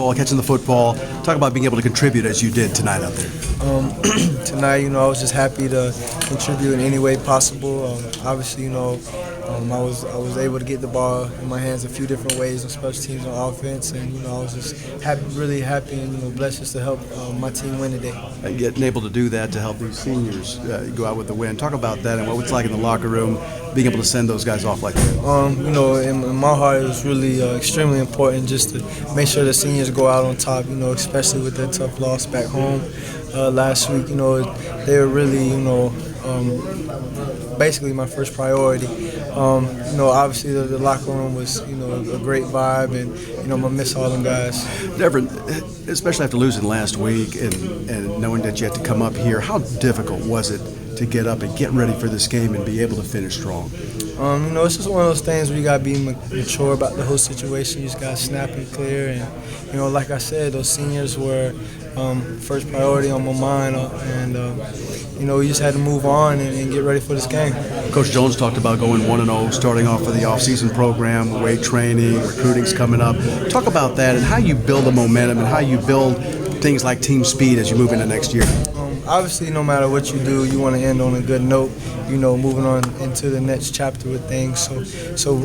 ball, catching the football. Talk about being able to contribute as you did tonight out there. Tonight, I was just happy to contribute in any way possible. Obviously, I was able to get the ball in my hands a few different ways on special teams, on offense, and I was just really happy and blessed just to help my team win today. Getting able to do that to help these seniors go out with the win. Talk about that and what it's like in the locker room, being able to send those guys off like that. In my heart, it was really extremely important just to make sure the seniors go out on top. Especially with that tough loss back home last week. They were really, basically my first priority. Obviously the locker room was, a great vibe, and I miss all them guys. Devrin, especially after losing last week and knowing that you had to come up here, how difficult was it to get up and get ready for this game and be able to finish strong? It's just one of those things where you gotta be mature about the whole situation. You just gotta snap and clear, and like I said, those seniors were first priority on my mind, we just had to move on and get ready for this game. Coach Jones talked about going 1-0, starting off for the off-season program, weight training, recruiting's coming up. Talk about that and how you build the momentum and how you build things like team speed as you move into next year. Obviously, no matter what you do, you want to end on a good note, moving on into the next chapter with things. So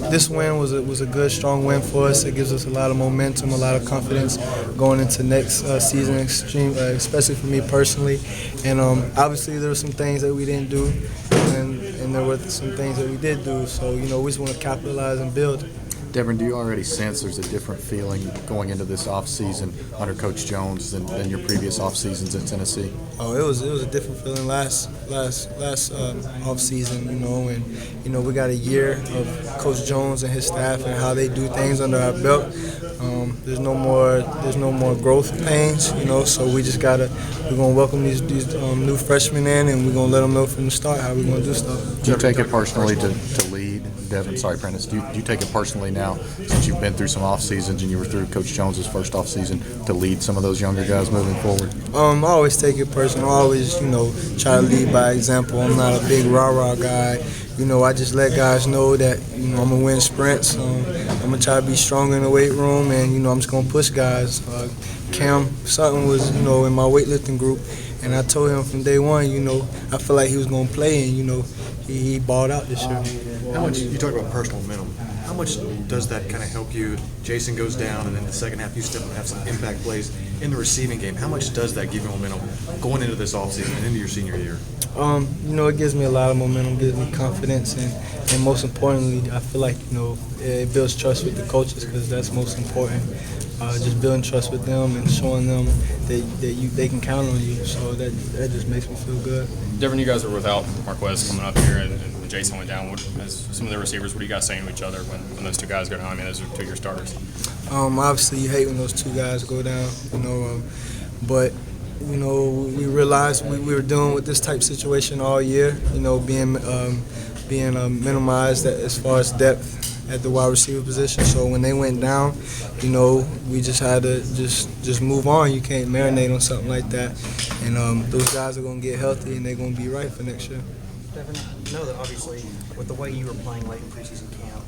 this win was a good, strong win for us. It gives us a lot of momentum, a lot of confidence going into next season, especially for me personally. And obviously, there were some things that we didn't do, and there were some things that we did do. So, we just want to capitalize and build. Devrin, do you already sense there's a different feeling going into this offseason under Coach Jones than your previous off seasons at Tennessee? Oh, it was a different feeling last off season, and we got a year of Coach Jones and his staff and how they do things under our belt. There's no more growth pains, So we're gonna welcome these new freshmen in, and we're gonna let them know from the start how we're gonna do stuff. Do you take it personally to lead? Devin, sorry, Prentice. Do you take it personally now, since you've been through some off seasons and you were through Coach Jones's first off season, to lead some of those younger guys moving forward? I always take it personal. I always, try to lead by example. I'm not a big rah-rah guy. I just let guys know that, I'm gonna win sprints. I'm gonna try to be stronger in the weight room, and I'm just gonna push guys. Cam Sutton was, in my weightlifting group, and I told him from day one, I feel like he was gonna play, and he balled out this year. How much, you talk about personal minimum, how much does that kind of help you? Jason goes down, and then the second half you step up and have some impact plays in the receiving game. How much does that give you momentum going into this offseason and into your senior year? It gives me a lot of momentum, gives me confidence, and most importantly, I feel like, it builds trust with the coaches, because that's most important. Just building trust with them and showing them that they can count on you. So that just makes me feel good. Devrin, you guys were without Marquez coming up here, and when Jason went down, as some of the receivers, what are you guys saying to each other when those two guys go down? I mean, those are two of your starters. Obviously, you hate when those two guys go down, but we realized we were dealing with this type of situation all year, being minimized as far as depth at the wide receiver position. So when they went down, we just had to just move on. You can't marinate on something like that. And those guys are going to get healthy, and they're going to be right for next year. Devin, I know that obviously with the way you were playing late in preseason camp,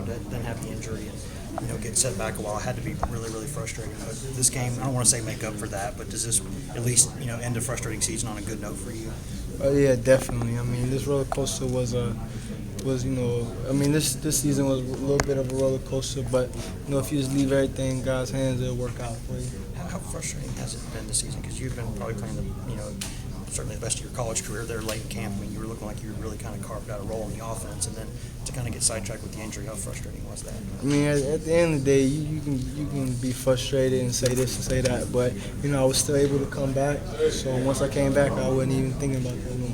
didn't have the injury and get set back a while, had to be really, really frustrating. But this game, I don't want to say make up for that, but does this at least end a frustrating season on a good note for you? Yeah, definitely. I mean, this roller coaster was this season was a little bit of a roller coaster, but if you just leave everything in God's hands, it'll work out for you. How frustrating has it been this season? Because you've been probably playing certainly the best of your college career there late in camp. I mean, you were looking like you were really kind of carved out a role in the offense, and then to kind of get sidetracked with the injury, how frustrating was that? I mean, at the end of the day, you can be frustrated and say this and say that, but I was still able to come back. So once I came back, I wasn't even thinking about that no